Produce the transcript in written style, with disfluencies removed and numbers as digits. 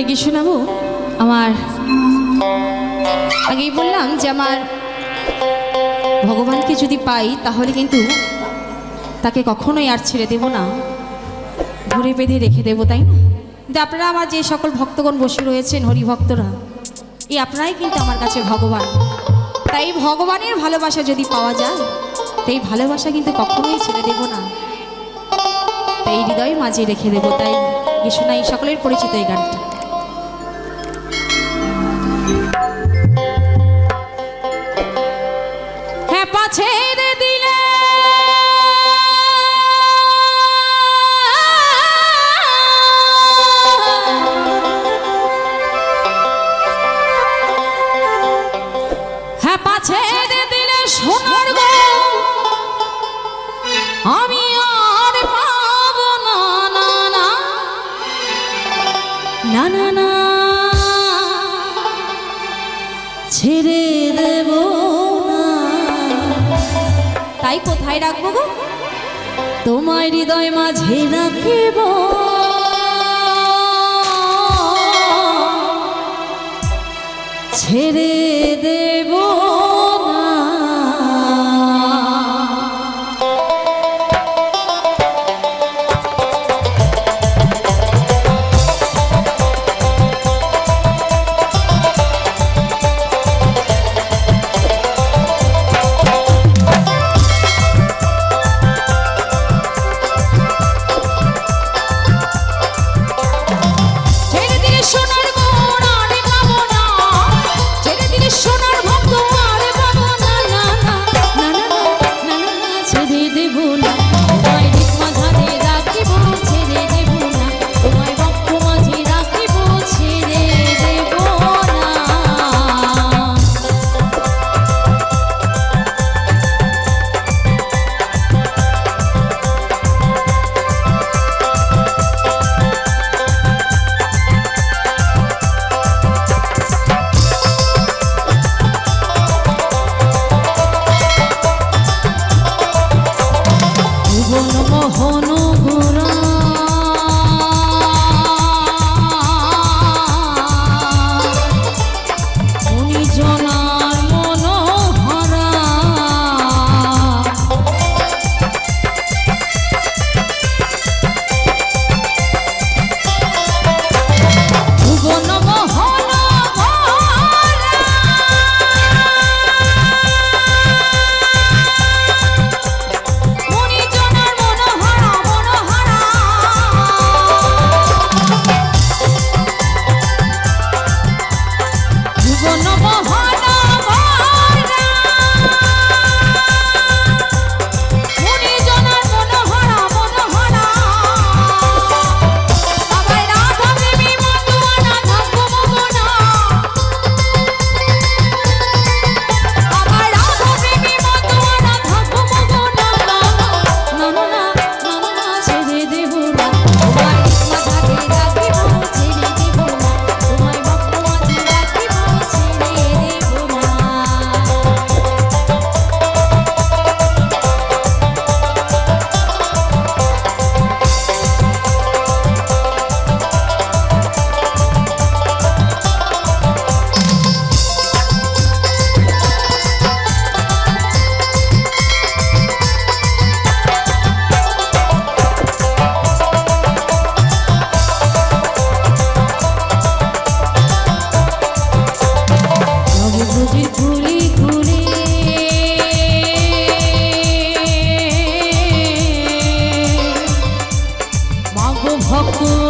হরে কৃষ্ণ বাবু, আমার আগেই বললাম যে আমার ভগবানকে যদি পাই তাহলে কিন্তু তাকে কখনোই আর ছেড়ে দেব না, ধরে বেঁধে রেখে দেবো, তাই না? কিন্তু আপনারা আমার যে সকল ভক্তগণ বসে রয়েছেন হরিভক্তরা, এই আপনারাই কিন্তু আমার কাছে ভগবান। তাই ভগবানের ভালোবাসা যদি পাওয়া যায়, তাই ভালোবাসা কিন্তু কখনোই ছেড়ে দেব না, তাই হৃদয় মাঝে রেখে দেবো। তাই শোনাই সকলের পরিচিত এই গানটা। হ্যাঁ পাছে দিলে সোনার গো আমি আর পাব না, না না না না না, ছেড়ে দেব না। তাই কোথায় রাখবো গো? তোমার হৃদয় মাঝে রাখিব, ছেড়ে দেব ভক্ত